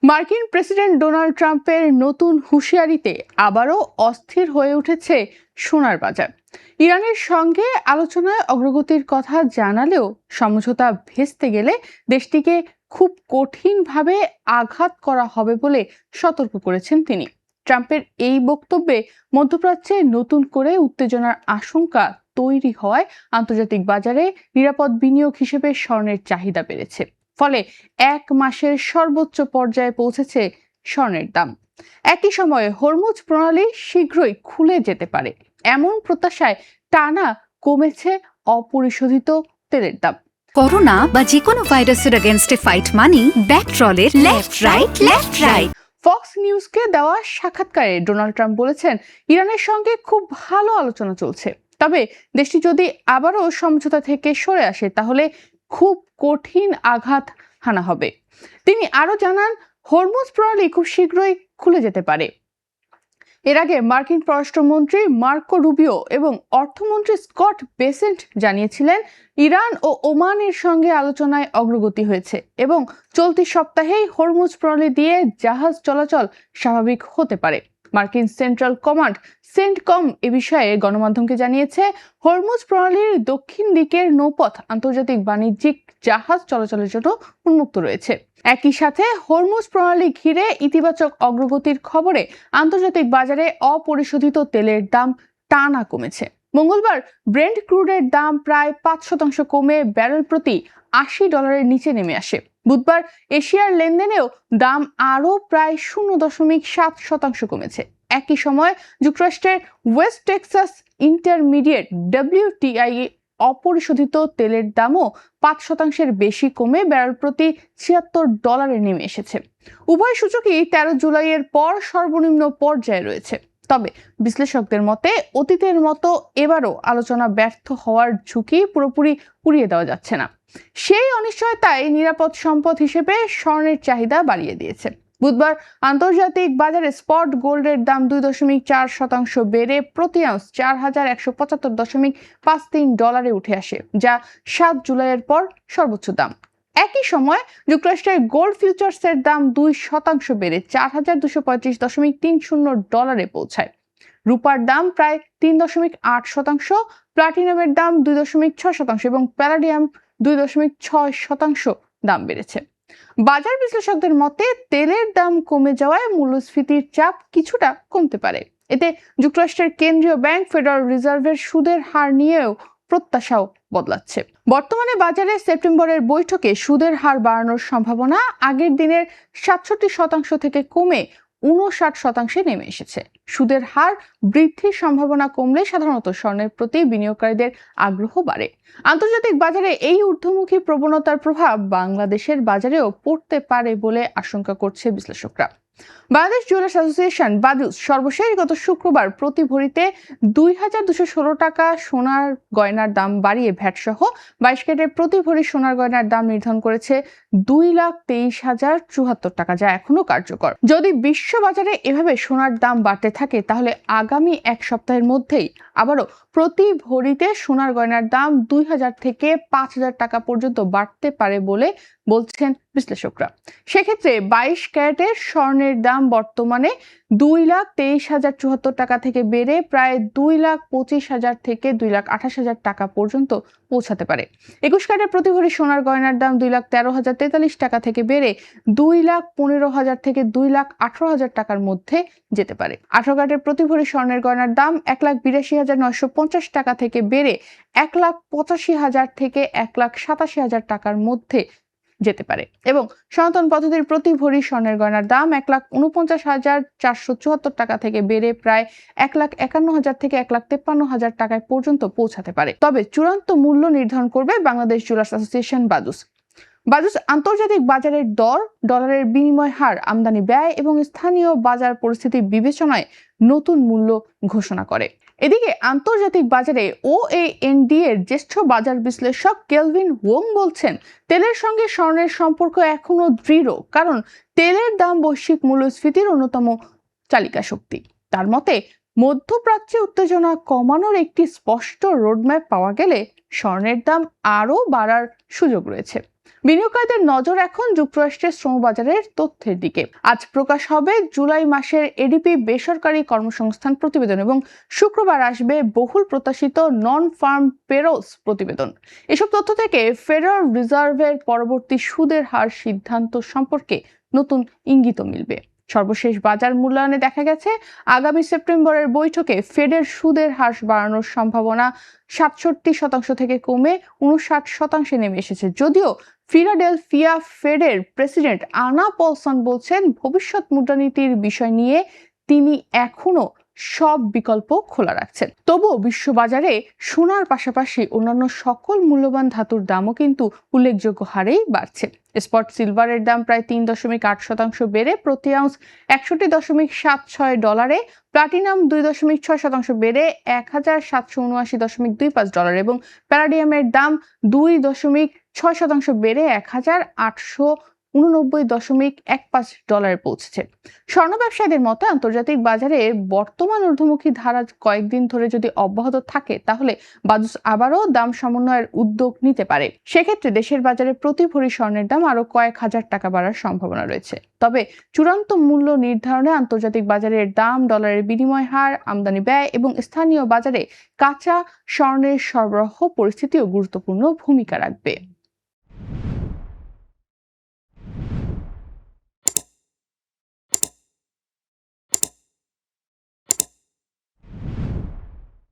মার্কিন president Donald ট্রাম্পের নতুন হুঁশিয়ারিতে আবারও অস্থির হয়ে উঠেছে সোনার বাজার। ইরানের সঙ্গে আলোচনায় অগ্রগতির কথা জানালেও সমঝোতা ভেস্তে গেলে দেশটিকে খুব কঠিনভাবে আঘাত করা হবে বলে সতর্ক করেছেন তিনি। ট্রাম্পের এই বক্তব্যে মধ্যপ্রাচ্যে নতুন করে উত্তেজনার আশঙ্কা তৈরি হওয়ায় আন্তর্জাতিক বাজারে নিরাপদ বিনিয়োগ হিসেবে স্বর্ণের চাহিদা বেড়েছে। ফলে এক মাসের সর্বোচ্চ পর্যায়ে পৌঁছেছে স্বর্ণের দাম। একই সময়ে হরমুজ প্রণালী শীঘ্রই খুলে যেতে পারে এমন প্রত্যাশায় টানা কমেছে অপরিশোধিত তেলের দাম। করোনা বা যে কোনো ভাইরাসের এগেইনস্টে ফাইট মানি ব্যাকট্রলের লেফট রাইট। ফক্স নিউজকে দেওয়া সাক্ষাৎকারে ডোনাল্ড ট্রাম্প বলেছেন, ইরানের সঙ্গে খুব ভালো আলোচনা চলছে, তবে দেশটি যদি আবারও সমঝোতা থেকে সরে আসে তাহলে খুব কঠিন আঘাত হানা হবে। তিনি আরো জানান, হরমুজ প্রণালী খুব শীঘ্রই খুলে যেতে পারে। এর আগে মার্কিন পররাষ্ট্রমন্ত্রী মার্কো রুবিও এবং অর্থমন্ত্রী স্কট বেসেন্ট জানিয়েছিলেন, ইরান ও ওমানের সঙ্গে আলোচনায় অগ্রগতি হয়েছে এবং চলতি সপ্তাহেই হরমুজ প্রণালী দিয়ে জাহাজ চলাচল স্বাভাবিক হতে পারে। মার্কিন সেন্ট্রাল কমান্ড সেন্টকম এ বিষয়ে গণমাধ্যমকে জানিয়েছে, হরমুজ প্রণালীর দক্ষিণ দিকের নৌপথ আন্তর্জাতিক বাণিজ্যিক জাহাজ চলাচলের জন্য উন্মুক্ত রয়েছে। একই সাথে হরমুজ প্রণালী ঘিরে ইতিবাচক অগ্রগতির খবরে আন্তর্জাতিক বাজারে অপরিশোধিত তেলের দাম টানা কমেছে। মঙ্গলবার ব্রেন্ট ক্রুডের দাম প্রায় 5% কমে ব্যারেল প্রতি $80 নিচে নেমে আসে। বুধবার এশিয়ার লেনদেনেও দাম আরও প্রায় 0.7% কমেছে। একই সময় যুক্তরাষ্ট্রের ওয়েস্ট টেক্সাস ইন্টারমিডিয়েট WTI অপরিশোধিত তেলের দামও 5% বেশি কমে ব্যারেল প্রতি $76 নেমে এসেছে। উভয় সূচকই 13 জুলাইয়ের পর সর্বনিম্ন পর্যায়ে রয়েছে। তবে বিশ্লেষকদের মতে অতীতের মতো এবারও আলোচনা ব্যর্থ হওয়ার ঝুঁকি পুরোপুরি উড়িয়ে দেওয়া যাচ্ছে না। সেই অনিশ্চয়তায় নিরাপদ সম্পদ হিসেবে স্বর্ণের চাহিদা বাড়িয়ে দিয়েছে। বুধবার আন্তর্জাতিক বাজারে স্পট গোল্ডের দাম 2.4% বেড়ে প্রতি আউন্স $4,175.53 উঠে আসে, যা 7 জুলাইয়ের পর সর্বোচ্চ দাম। একই সময় যুক্তরাষ্ট্রের গোল্ড ফিউচার্সের দাম 2% বেড়ে $4,235.30 পৌঁছায়। রূপার দাম প্রায় 3.8%, প্লাটিনামের দাম 2.6% এবং প্যালাডিয়াম 2.6% দাম বেড়েছে। বাজার বিশ্লেষকদের মতে তেলের দাম কমে যাওয়ায় মূল্যস্ফীতির চাপ কিছুটা কমতে পারে। এতে যুক্তরাষ্ট্রের কেন্দ্রীয় ব্যাংক ফেডারেল রিজার্ভের সুদের হার নিয়েও প্রত্যাশাও বদলাচ্ছে। বর্তমানে বাজারে সেপ্টেম্বরের বৈঠকে সুদের হার বাড়ানোর সম্ভাবনা আগের দিনের 67% থেকে কমে 59% নেমে এসেছে। সুদের হার বৃদ্ধির সম্ভাবনা কমলে সাধারণত স্বর্ণের প্রতি বিনিয়োগকারীদের আগ্রহ বাড়ে। আন্তর্জাতিক বাজারে এই ঊর্ধ্বমুখী প্রবণতার প্রভাব বাংলাদেশের বাজারেও পড়তে পারে বলে আশঙ্কা করছে বিশ্লেষকরা। বাংলাদেশ জুয়েলার্স অ্যাসোসিয়েশন বাজুস সর্বশেষ গত শুক্রবার প্রতি ভরিতে 2,216 টাকা সোনার গয়নার দাম বাড়িয়ে ভ্যাট সহ 22 ক্যারেটের প্রতি ভরি সোনার গয়নার দাম নির্ধারণ করেছে 2,23,074 টাকা, যা এখনো কার্যকর। যদি বিশ্ববাজারে এভাবে সোনার দাম বাড়তে থাকে তাহলে আগামী এক সপ্তাহের মধ্যেই আবারও প্রতি ভরিতে সোনার গয়নার দাম 2,000 থেকে 5,000 টাকা পর্যন্ত বাড়তে পারে বলে বলছেন বিশ্লেষকরা। সেক্ষেত্রে 22 ক্যারেটের স্বর্ণের দাম বর্তমানে 2,23,074 টাকা থেকে বেড়ে প্রায় 2,25,000 থেকে 2,28,000 টাকা পর্যন্ত পৌঁছাতে পারে। 21 ক্যারেটের প্রতি ভরি সোনার গয়নার দাম 2,13,043 টাকা থেকে বেড়ে 2,15,000 থেকে 2,18,000 টাকার মধ্যে যেতে পারে। 18 ক্যারেটের প্রতি ভরি স্বর্ণের গয়নার দাম 1,82,950 টাকা থেকে বেড়ে 1,85,000 থেকে 1,87,000 টাকার মধ্যে যেতে পারে এবং সনাতন পদ্ধতির প্রতি ভরি স্বর্ণের গয়নার দাম 1,49,474 টাকা থেকে বেড়ে প্রায় 1,51,000 থেকে 1,53,000 টাকায় পর্যন্ত পৌঁছাতে পারে। তবে চূড়ান্ত মূল্য নির্ধারণ করবে বাংলাদেশ জুয়েলার্স অ্যাসোসিয়েশন বাজুস। আন্তর্জাতিক বাজারের দর, ডলারের বিনিময় হার, আমদানি ব্যয় এবং স্থানীয় বাজার পরিস্থিতি বিবেচনায় নতুন মূল্য ঘোষণা করে। এদিকে আন্তর্জাতিক বাজারে OAND এর জ্যেষ্ঠ বাজার বিশ্লেষক কেলভিন ওং বলছেন, তেলের সঙ্গে স্বর্ণের সম্পর্ক এখনো দৃঢ়, কারণ তেলের দাম বৈশ্বিক মূল্যস্ফীতির অন্যতম চালিকা শক্তি। তার মতে মধ্যপ্রাচ্যে উত্তেজনা কমানোর একটি স্পষ্ট রোডম্যাপ পাওয়া গেলে স্বর্ণের দাম আরও বাড়ার সুযোগ রয়েছে। বিনিয়োগকারীদের নজর এখন যুক্তরাষ্ট্রের শ্রমবাজারের তথ্যের দিকে। আজ প্রকাশ হবে জুলাই মাসের এডিপি বেসরকারি কর্মসংস্থান প্রতিবেদন এবং শুক্রবার আসবে বহুল প্রত্যাশিত নন ফার্ম পেরোলস প্রতিবেদন। এসব তথ্য থেকে ফেডারেল রিজার্ভের পরবর্তী সুদের হার সিদ্ধান্ত সম্পর্কে নতুন ইঙ্গিত মিলবে। সর্বশেষ বাজার মূল্যায়নে দেখা গেছে আগামী সেপ্টেম্বরের বৈঠকে ফেডের সুদের হার বাড়ানোর সম্ভাবনা ৬৭% থেকে কমে ৫৯% নেমে এসেছে। যদিও ফিলাডেলফিয়া ফেডের প্রেসিডেন্ট আনা পলসন বলছেন ভবিষ্যৎ মুদ্রানীতির বিষয় নিয়ে তিনি এখনো সব বিকল্প খোলা রাখছেন। তবুও বিশ্ববাজারে সোনার পাশাপাশি অন্যান্য সকল মূল্যবান ধাতুর দামও কিন্তু উল্লেখযোগ্য হারেই বাড়ছে। স্পট সিলভারের দাম প্রায় ৩.৮% বেড়ে প্রতি আউন্স $৬১.৭৬, প্লাটিনাম ২.৬% বেড়ে $১,৭৭৯.২৫ এবং প্যালাডিয়ামের দাম ২.৬% বেড়ে $১,৮89.১৫ পৌঁছেছে। স্বর্ণ ব্যবসায়ীদের মতে আন্তর্জাতিক বাজারে বর্তমান ঊর্ধ্বমুখী ধারা কয়েকদিন ধরে যদি অব্যাহত থাকে তাহলে বাজুস আবারও দাম সমন্বয়ের উদ্যোগ নিতে পারে। সেক্ষেত্রে দেশের বাজারে প্রতি ভরি স্বর্ণের দাম আরো কয়েক হাজার টাকা বাড়ার সম্ভাবনা রয়েছে। তবে চূড়ান্ত মূল্য নির্ধারণে আন্তর্জাতিক বাজারের দাম, ডলারের বিনিময় হার, আমদানি ব্যয় এবং স্থানীয় বাজারে কাঁচা স্বর্ণের সরবরাহ পরিস্থিতিও গুরুত্বপূর্ণ ভূমিকা রাখবে।